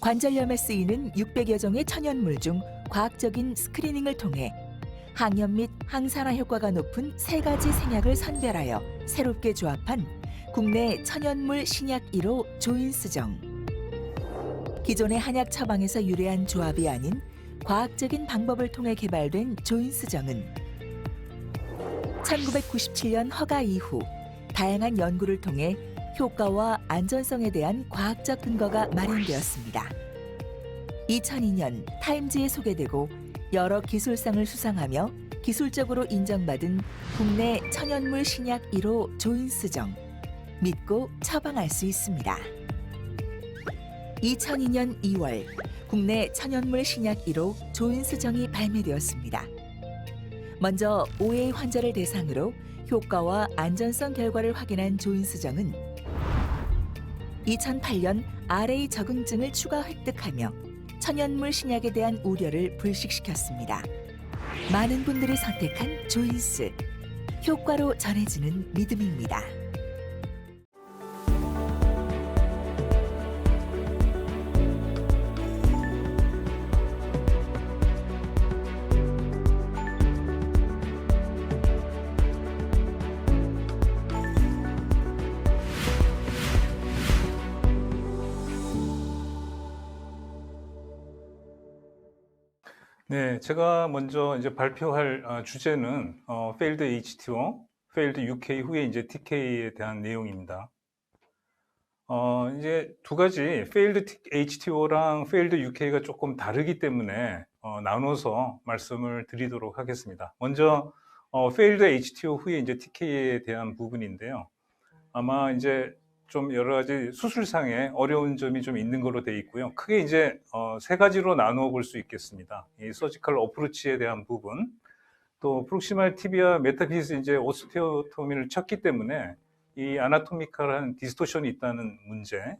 관절염에 쓰이는 600여 종의 천연물 중 과학적인 스크리닝을 통해 항염 및 항산화 효과가 높은 세 가지 생약을 선별하여 새롭게 조합한 국내 천연물 신약 1호 조인스정. 기존의 한약 처방에서 유래한 조합이 아닌 과학적인 방법을 통해 개발된 조인스정은 1997년 허가 이후 다양한 연구를 통해 효과와 안전성에 대한 과학적 근거가 마련되었습니다. 2002년 타임즈에 소개되고 여러 기술상을 수상하며 기술적으로 인정받은 국내 천연물 신약 1호 조인스정. 믿고 처방할 수 있습니다. 2002년 2월 국내 천연물 신약 1호 조인스정이 발매되었습니다. 먼저 5회 환자를 대상으로 효과와 안전성 결과를 확인한 조인스정은 2008년 RA 적응증을 추가 획득하며 천연물 신약에 대한 우려를 불식시켰습니다. 많은 분들이 선택한 조인스. 효과로 전해지는 믿음입니다. 네, 제가 먼저 이제 발표할 주제는 Failed HTO, Failed UK 후에 이제 TK에 대한 내용입니다. 이제 두 가지 Failed HTO랑 Failed UK가 조금 다르기 때문에 나눠서 말씀을 드리도록 하겠습니다. 먼저 Failed HTO 후에 이제 TK에 대한 부분인데요. 아마 이제 좀 여러 가지 수술상에 어려운 점이 좀 있는 걸로 되어 있고요. 크게 이제 세 가지로 나누어 볼 수 있겠습니다. 이 서지컬 어프로치에 대한 부분, 또 프록시말 티비아 메타피시스 이제 오스테오토미를 쳤기 때문에 이 아나토미컬한 디스토션이 있다는 문제,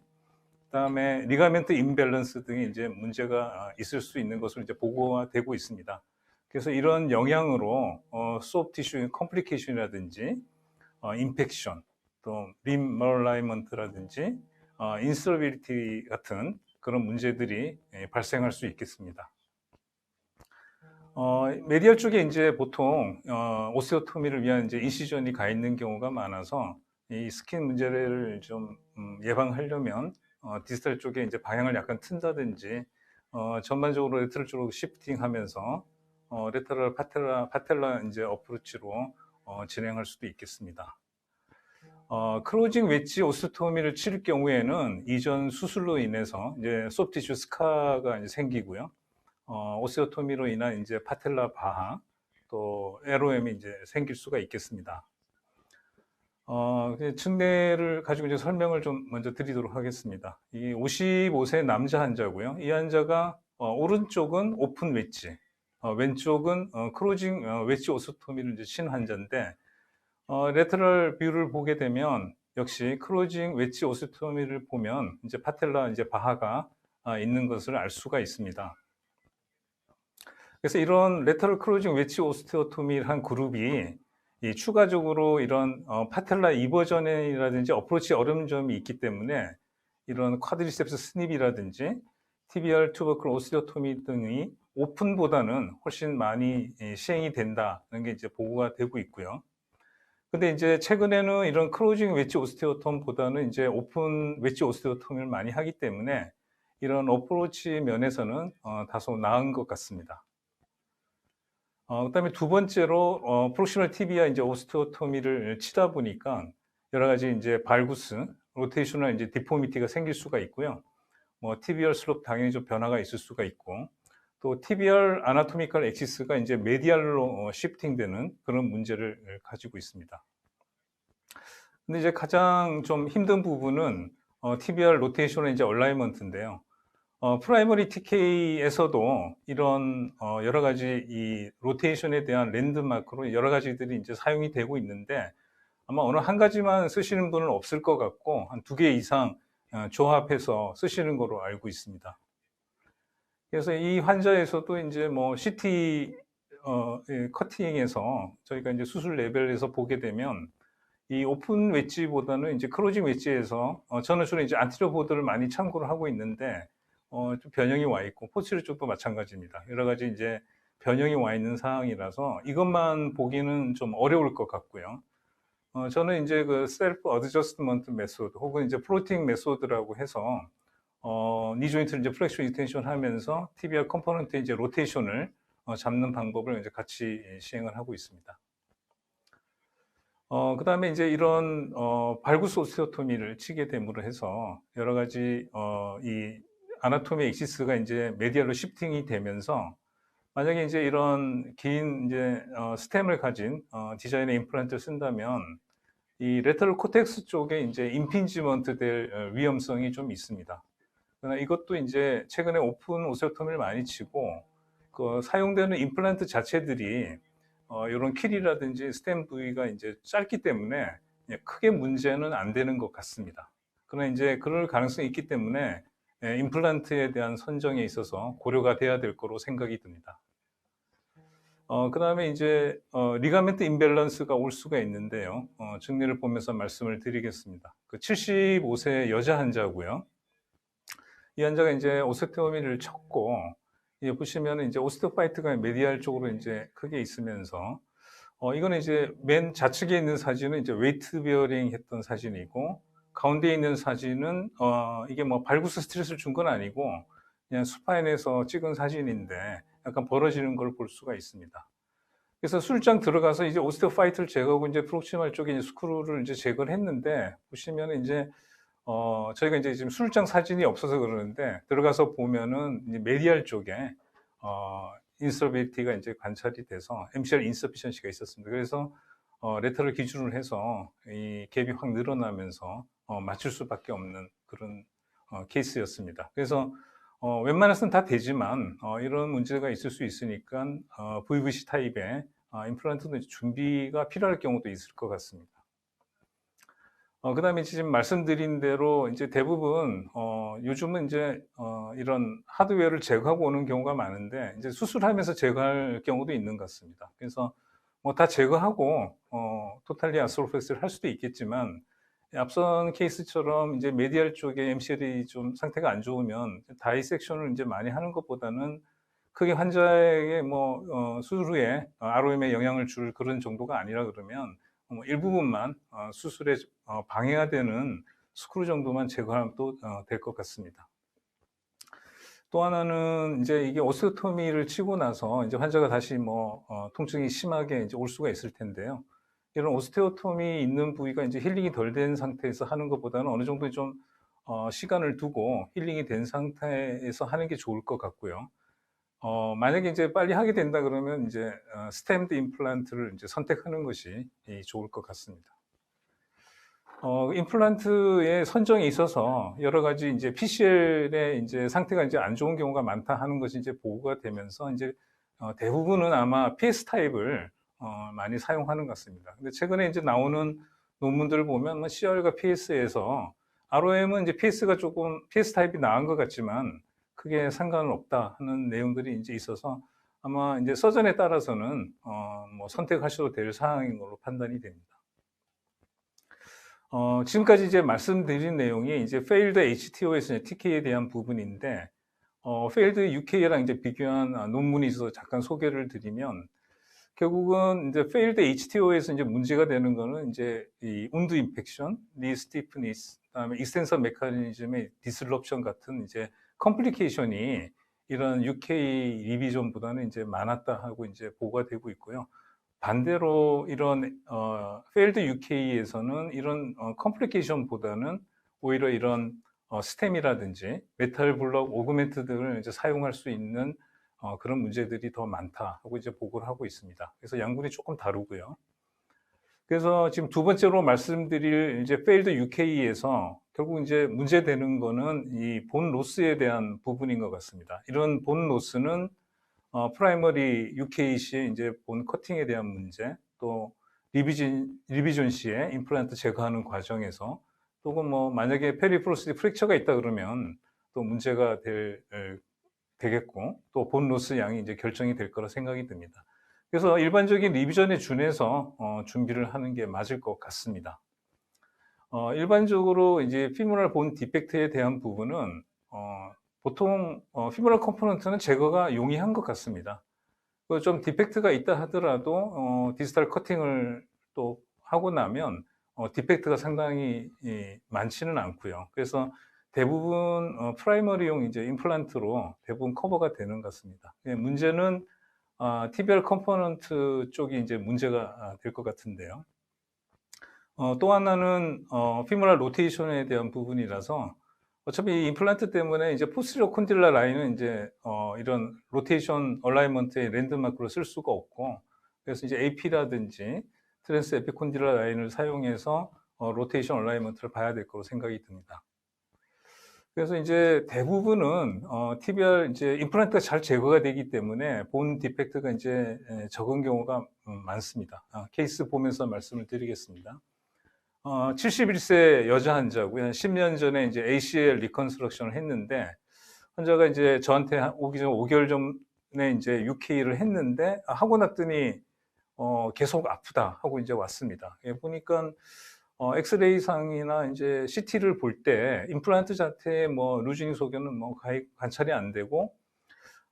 그다음에 리가멘트 임밸런스 등의 이제 문제가 있을 수 있는 것으로 이제 보고가 되고 있습니다. 그래서 이런 영향으로 소프트 티슈 컴플리케이션이라든지 인펙션, 또 림멀라이먼트라든지 인스터빌리티 같은 그런 문제들이 발생할 수 있겠습니다. 메디얼 쪽에 이제 보통 오스테오토미를 위한 이제 인시전이 가 있는 경우가 많아서 이 스킨 문제를 좀 예방하려면 디스탈 쪽에 이제 방향을 약간 튼다든지 전반적으로 레터럴 쪽으로 시프팅하면서 레터럴 파텔라 이제 어프로치로 진행할 수도 있겠습니다. 크로징 웨지 오스테오토미를 치를 경우에는 이전 수술로 인해서 이제 소프트 티슈 스카가 이제 생기고요. 오스테오토미로 인한 이제 파텔라 바하, 또 LOM이 이제 생길 수가 있겠습니다. 측내를 가지고 이제 설명을 좀 먼저 드리도록 하겠습니다. 이 55세 남자 환자고요. 이 환자가 오른쪽은 오픈 웨지, 왼쪽은 크로징 웨지 오스테오토미를 이제 친 환자인데, 레터럴 뷰를 보게 되면 역시 크로징 웨지 오스테오토미를 보면 이제 파텔라 이제 바하가 있는 것을 알 수가 있습니다. 그래서 이런 레터럴 크로징 웨지 오스테오토미를 한 그룹이 추가적으로 이런 파텔라 이버전이라든지 어프로치 어려운 점이 있기 때문에 이런 쿼드리셉스 스닙이라든지 티비얼 튜버클 오스테오토미 등이 오픈보다는 훨씬 많이 시행이 된다는 게 이제 보고가 되고 있고요. 근데 이제 최근에는 이런 크로징 웨지 오스테오톰보다는 이제 오픈 웨지 오스테오톰을 많이 하기 때문에 이런 어프로치 면에서는 다소 나은 것 같습니다. 그다음에 두 번째로 프록시멀 티비아 이제 오스테오토미를 치다 보니까 여러 가지 이제 발구스, 로테이셔널 이제 디포미티가 생길 수가 있고요. 뭐 티비얼 슬롭 당연히 좀 변화가 있을 수가 있고, 또 티비얼 아나토미컬 엑시스가 이제 메디알로 시프팅되는 그런 문제를 가지고 있습니다. 근데 이제 가장 좀 힘든 부분은 티비얼 로테이셔널 이제 얼라이먼트인데요. 프라이머리 TK에서도 이런 여러 가지 이 로테이션에 대한 랜드마크로 여러 가지들이 이제 사용이 되고 있는데, 아마 어느 한 가지만 쓰시는 분은 없을 것 같고 한 2개 이상 조합해서 쓰시는 거로 알고 있습니다. 그래서 이 환자에서도 이제 뭐 CT 커팅에서 저희가 이제 수술 레벨에서 보게 되면 이 오픈 웨지보다는 이제 크로징 웨지에서 저는 주로 이제 안티리어 보드를 많이 참고를 하고 있는데, 좀 변형이 와 있고, 포스처리 쪽도 마찬가지입니다. 여러 가지 이제 변형이 와 있는 상황이라서 이것만 보기는 좀 어려울 것 같고요. 저는 이제 그 셀프 어드저스트먼트 메소드 혹은 이제 플로팅 메소드라고 해서 니 조인트를 이제 플렉션 익스텐션 하면서 TBR 컴포넌트의 이제 로테이션을 잡는 방법을 이제 같이 시행을 하고 있습니다. 그 다음에 이제 이런 발구스 오스테오토미를 치게 됨으로 해서 여러 가지 이 아나토미 엑시스가 이제 메디알로 시프팅이 되면서 만약에 이제 이런 긴 이제 스템을 가진 디자인의 임플란트를 쓴다면 이 레터럴 코텍스 쪽에 이제 임핀지먼트 될 위험성이 좀 있습니다. 그러나 이것도 이제 최근에 오픈 오세오토미를 많이 치고 그 사용되는 임플란트 자체들이 이런 킬이라든지 스템 부위가 이제 짧기 때문에 크게 문제는 안 되는 것 같습니다. 그러나 이제 그럴 가능성이 있기 때문에 임플란트에 대한 선정에 있어서 고려가 돼야 될 거로 생각이 듭니다. 그 다음에 이제 리가멘트 임밸런스가 올 수가 있는데요. 증례를 보면서 말씀을 드리겠습니다. 그 75세 여자 환자고요. 이 환자가 이제 오스테오미를 쳤고, 이 보시면 이제 오스테오파이트가 메디알 쪽으로 이제 크게 있으면서, 이거는 이제 맨 좌측에 있는 사진은 이제 웨이트 비어링 했던 사진이고, 가운데 있는 사진은, 이게 뭐 발구스 스트레스를 준 건 아니고, 그냥 수파인에서 찍은 사진인데, 약간 벌어지는 걸 볼 수가 있습니다. 그래서 술장 들어가서 이제 오스테오파이트를 제거하고 이제 프록시말 쪽에 이제 스크루를 이제 제거를 했는데, 보시면 이제 저희가 이제 지금 술장 사진이 없어서 그러는데 들어가서 보면은 이제 메디알 쪽에 인서비티가 이제 관찰이 돼서 MCR 인서피션시가 있었습니다. 그래서 레터를 기준으로 해서 이 갭이 확 늘어나면서 맞출 수밖에 없는 그런 케이스였습니다. 그래서 웬만해서는 다 되지만 이런 문제가 있을 수 있으니까 VVC 타입의 임플란트도 준비가 필요할 경우도 있을 것 같습니다. 그 다음에 지금 말씀드린 대로 이제 대부분, 요즘은 이제, 이런 하드웨어를 제거하고 오는 경우가 많은데, 이제 수술하면서 제거할 경우도 있는 것 같습니다. 그래서 뭐 다 제거하고, 토탈리 아스트로플렉스를 할 수도 있겠지만, 앞선 케이스처럼 이제 메디알 쪽에 MCL이 좀 상태가 안 좋으면 다이섹션을 이제 많이 하는 것보다는 크게 환자에게 뭐, 수술 후에 ROM에 영향을 줄 그런 정도가 아니라 그러면 일부분만 수술에 방해가 되는 스크루 정도만 제거하면 또 될 것 같습니다. 또 하나는 이제 이게 오스테오토미를 치고 나서 이제 환자가 다시 뭐 통증이 심하게 이제 올 수가 있을 텐데요. 이런 오스테오토미 있는 부위가 이제 힐링이 덜 된 상태에서 하는 것보다는 어느 정도 좀 시간을 두고 힐링이 된 상태에서 하는 게 좋을 것 같고요. 만약에 이제 빨리 하게 된다 그러면 이제 스템드 임플란트를 이제 선택하는 것이 좋을 것 같습니다. 임플란트의 선정에 있어서 여러 가지 이제 PCL의 이제 상태가 이제 안 좋은 경우가 많다 하는 것이 이제 보고가 되면서 이제 대부분은 아마 PS 타입을 많이 사용하는 것 같습니다. 근데 최근에 이제 나오는 논문들을 보면 뭐 CR과 PS에서 ROM은 이제 PS가 조금 PS 타입이 나은 것 같지만 크게 상관은 없다 하는 내용들이 이제 있어서 아마 이제 서전에 따라서는 뭐 선택하셔도 될 사항인 걸로 판단이 됩니다. 지금까지 이제 말씀드린 내용이 이제 failed HTOS, TK에 대한 부분인데, failed UK랑 이제 비교한 논문이 있어서 잠깐 소개를 드리면, 결국은 이제 failed HTO에서 이제 문제가 되는 거는 이제 이 운드 임팩션, 니 스티프니스, 그다음에 익스텐서 메커니즘의 디슬럽션 같은 이제 컴플리케이션이 이런 UK 리비전보다는 이제 많았다 하고 이제 보고가 되고 있고요. 반대로 이런 failed UK에서는 이런 컴플리케이션보다는 오히려 이런 스템이라든지 메탈 블럭 오그멘트 등을 이제 사용할 수 있는 그런 문제들이 더 많다 하고 이제 보고를 하고 있습니다. 그래서 양분이 조금 다르고요. 그래서 지금 두 번째로 말씀드릴 이제 failed UK에서 결국 이제 문제되는 거는 이 본 로스에 대한 부분인 것 같습니다. 이런 본 로스는 프라이머리 UK 시의 이제 본 커팅에 대한 문제, 또 리비전 시에 임플란트 제거하는 과정에서 또는 뭐 만약에 페리프로스티 프랙처가 있다 그러면 또 문제가 되겠고 또 본 로스 양이 이제 결정이 될 거라 생각이 듭니다. 그래서 일반적인 리비전에 준해서 준비를 하는 게 맞을 것 같습니다. 일반적으로 이제 피모랄 본 디펙트에 대한 부분은 보통 피모랄 컴포넌트는 제거가 용이한 것 같습니다. 좀 디펙트가 있다 하더라도 디지털 커팅을 또 하고 나면 디펙트가 상당히 많지는 않고요. 그래서 대부분 프라이머리용 이제 임플란트로 대부분 커버가 되는 것 같습니다. 문제는 TBR 컴포넌트 쪽이 이제 문제가 될 것 같은데요. 또 하나는 피모랄 로테이션에 대한 부분이라서 어차피 이 임플란트 때문에 이제 포스리어 콘딜라 라인은 이제 이런 로테이션 얼라이먼트의 랜드마크로 쓸 수가 없고, 그래서 이제 AP라든지 트랜스 에피콘딜라 라인을 사용해서 로테이션 얼라이먼트를 봐야 될 거로 생각이 듭니다. 그래서 이제 대부분은 TBR 이제 임플란트가 잘 제거가 되기 때문에 본 디펙트가 이제 적은 경우가 많습니다. 케이스 보면서 말씀을 드리겠습니다. 71세 여자 환자고요. 한 10년 전에 이제 ACL 리컨스트럭션을 했는데, 환자가 이제 저한테 오기 전 5개월 전에 이제 UK를 했는데, 하고 났더니 계속 아프다 하고 이제 왔습니다. 보니까 엑스레이 상이나 이제 CT를 볼 때 임플란트 자체의 뭐 루즈닝 소견은 뭐 거의 관찰이 안 되고,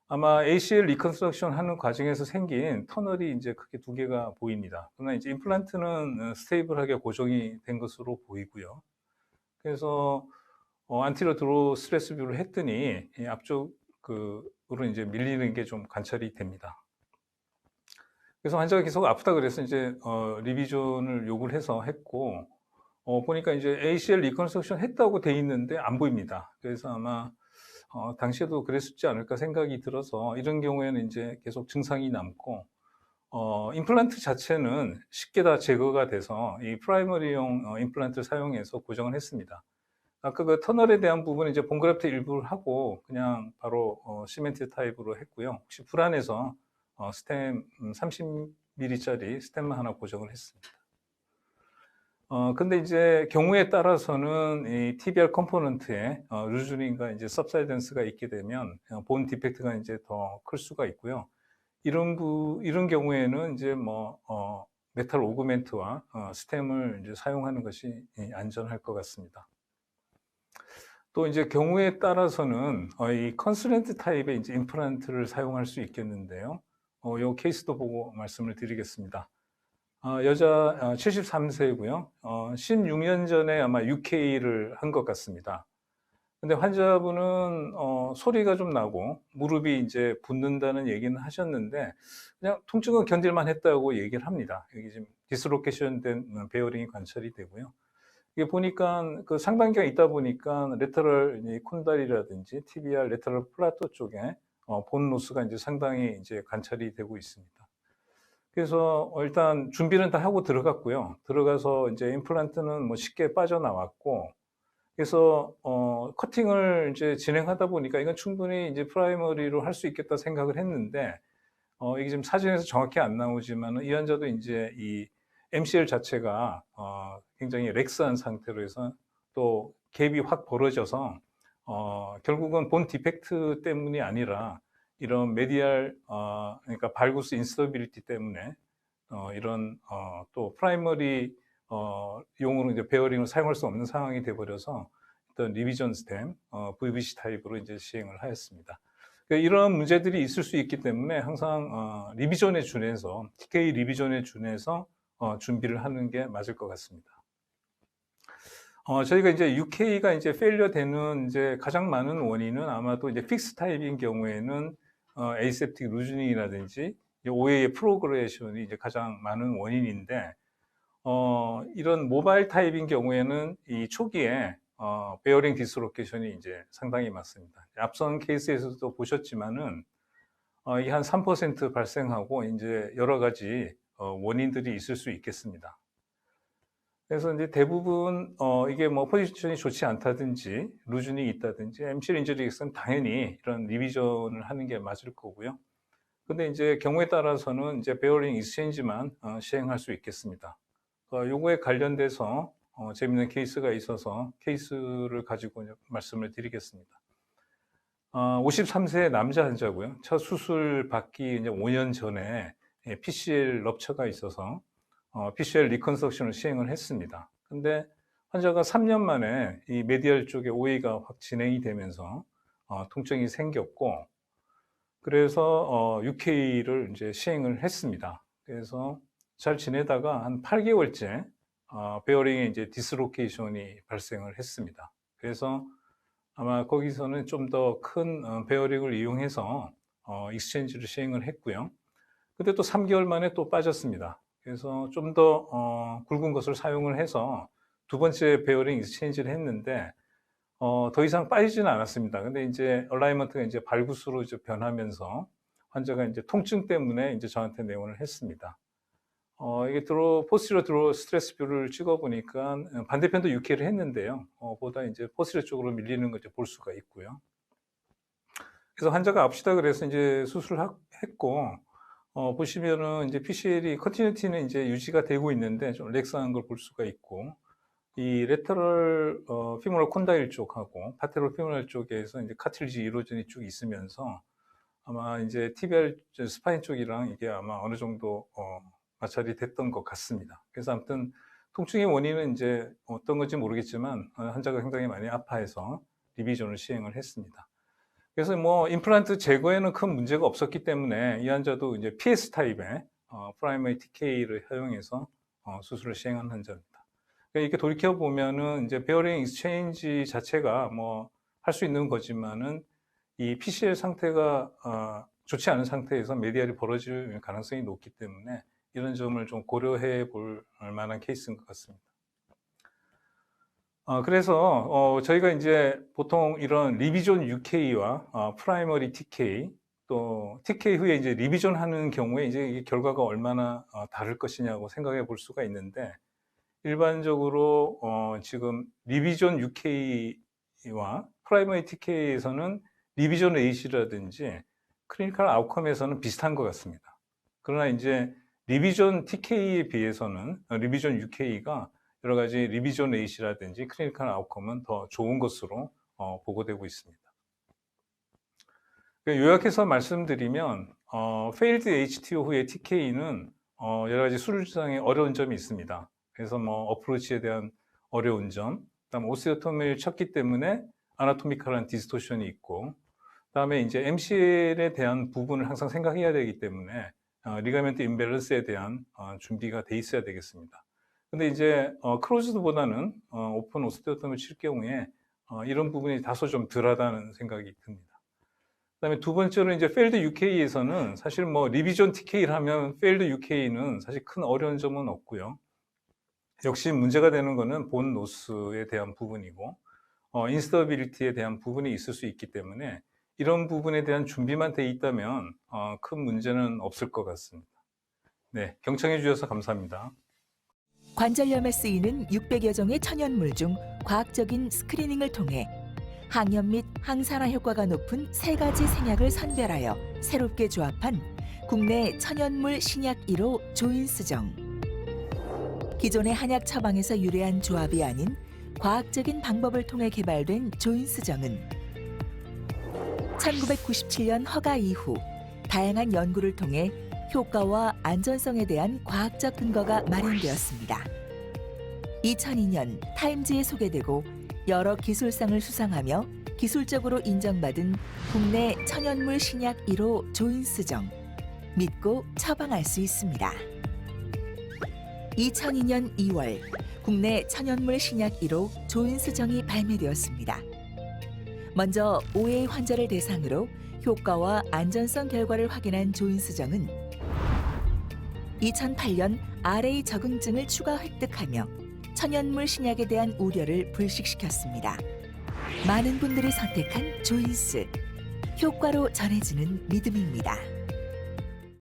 아마 ACL 리컨스트럭션 하는 과정에서 생긴 터널이 이제 크게 두 개가 보입니다. 그러나 이제 임플란트는 스테이블하게 고정이 된 것으로 보이고요. 그래서 안티리어 드로 스트레스 뷰를 했더니 앞쪽으로 이제 밀리는 게 좀 관찰이 됩니다. 그래서 환자가 계속 아프다 그래서 이제 리비전을 요구를 해서 했고, 보니까 이제 ACL 리컨스트럭션 했다고 돼 있는데 안 보입니다. 그래서 아마 당시에도 그랬었지 않을까 생각이 들어서, 이런 경우에는 이제 계속 증상이 남고, 임플란트 자체는 쉽게 다 제거가 돼서 이 프라이머리용 임플란트를 사용해서 고정을 했습니다. 아까 그 터널에 대한 부분은 이제 본그래프트 일부를 하고 그냥 바로 시멘트 타입으로 했고요. 혹시 불안해서 스템 30mm짜리 스템만 하나 고정을 했습니다. 근데 이제 경우에 따라서는 이 TBR 컴포넌트에 루즈닝과 이제 सब사이던스가 있게 되면 본 디펙트가 이제 더 클 수가 있고요. 이런 경우에는 이제 뭐 메탈 오그멘트와 스템을 이제 사용하는 것이 안전할 것 같습니다. 또 이제 경우에 따라서는 이 컨스랜트 타입의 이제 임플란트를 사용할 수 있겠는데요. 이 케이스도 보고 말씀을 드리겠습니다. 여자 73세고요. 16년 전에 아마 UK를 한 것 같습니다. 근데 환자분은 소리가 좀 나고 무릎이 이제 붓는다는 얘기는 하셨는데, 그냥 통증은 견딜만 했다고 얘기를 합니다. 여기 지금 디스로케이션 된 베어링이 관찰이 되고요. 이게 보니까 그 상단기가 있다 보니까 레터럴 콘달이라든지 TBR 레터럴 플라토 쪽에 본 로스가 이제 상당히 이제 관찰이 되고 있습니다. 그래서 일단 준비는 다 하고 들어갔고요. 들어가서 이제 임플란트는 뭐 쉽게 빠져나왔고, 그래서 커팅을 이제 진행하다 보니까 이건 충분히 이제 프라이머리로 할 수 있겠다 생각을 했는데, 이게 지금 사진에서 정확히 안 나오지만 이 환자도 이제 이 MCL 자체가 굉장히 렉스한 상태로 해서 또 갭이 확 벌어져서 결국은 본 디펙트 때문이 아니라 이런 메디알 그러니까 발구스 인스터빌리티 때문에 이런 또 프라이머리 용으로 이제 베어링을 사용할 수 없는 상황이 돼 버려서 어떤 리비전 스템 VBC 타입으로 이제 시행을 하였습니다. 그러니까 이런 문제들이 있을 수 있기 때문에 항상 리비전에 준해서 TK 리비전에 준해서 준비를 하는 게 맞을 것 같습니다. 저희가 이제 UK가 이제 페일리어 되는 이제 가장 많은 원인은 아마도 이제 픽스 타입인 경우에는 에이셉틱 루즈닝이라든지 OA의 프로그레션이 이제 가장 많은 원인인데, 이런 모바일 타입인 경우에는 이 초기에 베어링 디스로케이션이 이제 상당히 많습니다. 앞선 케이스에서도 보셨지만은 이게 한 3% 발생하고 이제 여러 가지 원인들이 있을 수 있겠습니다. 그래서 이제 대부분 이게 뭐 포지션이 좋지 않다든지 루즈닝이 있다든지 MCL 인저리에서는 당연히 이런 리비전을 하는 게 맞을 거고요. 근데 이제 경우에 따라서는 이제 베어링 익스체인지만 시행할 수 있겠습니다. 요거에 관련돼서 재밌는 케이스가 있어서 케이스를 가지고 말씀을 드리겠습니다. 53세 남자 환자고요. 첫 수술 받기 이제 5년 전에 PCL 럽처가 있어서 PCL 리컨스트럭션을 시행을 했습니다. 근데 환자가 3년 만에 이 메디얼 쪽에 오해가 확 진행이 되면서 통증이 생겼고, 그래서 UK를 이제 시행을 했습니다. 그래서 잘 지내다가 한 8개월째 베어링에 이제 디스로케이션이 발생을 했습니다. 그래서 아마 거기서는 좀 더 큰 베어링을 이용해서 익스체인지를 시행을 했고요. 근데 또 3개월 만에 또 빠졌습니다. 그래서 좀 더 굵은 것을 사용을 해서 두 번째 베어링 익스체인지를 했는데 더 이상 빠지지는 않았습니다. 근데 이제 얼라이먼트가 이제 발구스로 이제 변하면서 환자가 이제 통증 때문에 이제 저한테 내원을 했습니다. 이게 포스티리어 드로 스트레스 뷰를 찍어 보니까 반대편도 UK를 했는데요. 보다 이제 포스티리어 쪽으로 밀리는 걸 이제 볼 수가 있고요. 그래서 환자가 아프시다 그래서 이제 수술을 했고, 보시면은 이제 PCL이 컨티뉴티는 이제 유지가 되고 있는데 좀 렉스한 걸 볼 수가 있고, 이 레터럴 피모럴 콘다일 쪽하고 파테럴 피모럴 쪽에서 이제 카틸리지 이로전이 쭉 있으면서 아마 이제 TBR 스파인 쪽이랑 이게 아마 어느 정도 마찰이 됐던 것 같습니다. 그래서 아무튼 통증의 원인은 이제 어떤 건지 모르겠지만 환자가 굉장히 많이 아파해서 리비전을 시행을 했습니다. 그래서 뭐 임플란트 제거에는 큰 문제가 없었기 때문에 이 환자도 이제 PS 타입의 프라이머리 TK를 사용해서 수술을 시행한 환자입니다. 그러니까 이렇게 돌이켜 보면은 이제 베어링 익스체인지 자체가 뭐 할 수 있는 거지만은 이 PCL 상태가 좋지 않은 상태에서 메디알이 벌어질 가능성이 높기 때문에 이런 점을 좀 고려해 볼 만한 케이스인 것 같습니다. 그래서 저희가 이제 보통 이런 리비전 UK와 프라이머리 TK 또 TK 후에 이제 리비전 하는 경우에 이제 이 결과가 얼마나 다를 것이냐고 생각해 볼 수가 있는데, 일반적으로 지금 리비전 UK와 프라이머리 TK에서는 리비전 H라든지 클리니컬 아웃컴에서는 비슷한 것 같습니다. 그러나 이제 리비전 TK에 비해서는 리비전 UK가 여러 가지 리비전 H라든지 클리니컬 아웃컴은 더 좋은 것으로 보고되고 있습니다. 요약해서 말씀드리면 failed HTO 후에 TK는 여러 가지 수술상의 어려운 점이 있습니다. 그래서 뭐 어프로치에 대한 어려운 점, 그다음 오스테오토미를 쳤기 때문에 아나토미컬한 디스토션이 있고, 그다음에 이제 MCL에 대한 부분을 항상 생각해야 되기 때문에 리가멘트 임밸런스에 대한 준비가 돼 있어야 되겠습니다. 근데 이제 크로즈드보다는 오픈 오스테오토미를 칠 경우에 이런 부분이 다소 좀 덜하다는 생각이 듭니다. 그다음에 두 번째로 이제 failed UK에서는 사실 뭐 리비전 TK를 하면 failed UK는 사실 큰 어려운 점은 없고요. 역시 문제가 되는 거는 본 노스에 대한 부분이고 인스터빌리티에 대한 부분이 있을 수 있기 때문에 이런 부분에 대한 준비만 돼 있다면 큰 문제는 없을 것 같습니다. 네, 경청해 주셔서 감사합니다. 관절염에 쓰이는 600여 종의 천연물 중 과학적인 스크리닝을 통해 항염 및 항산화 효과가 높은 3가지 생약을 선별하여 새롭게 조합한 국내 천연물 신약 1호 조인스정. 기존의 한약 처방에서 유래한 조합이 아닌 과학적인 방법을 통해 개발된 조인스정은 1997년 허가 이후 다양한 연구를 통해 효과와 안전성에 대한 과학적 근거가 마련되었습니다. 2002년 타임즈에 소개되고 여러 기술상을 수상하며 기술적으로 인정받은 국내 천연물 신약 1호 조인스정. 믿고 처방할 수 있습니다. 2002년 2월 국내 천연물 신약 1호 조인스정이 발매되었습니다. 먼저 5회 환자를 대상으로 효과와 안전성 결과를 확인한 조인스정은 2008년 RA 적응증을 추가 획득하며 천연물 신약에 대한 우려를 불식시켰습니다. 많은 분들이 선택한 조인스, 효과로 전해지는 믿음입니다.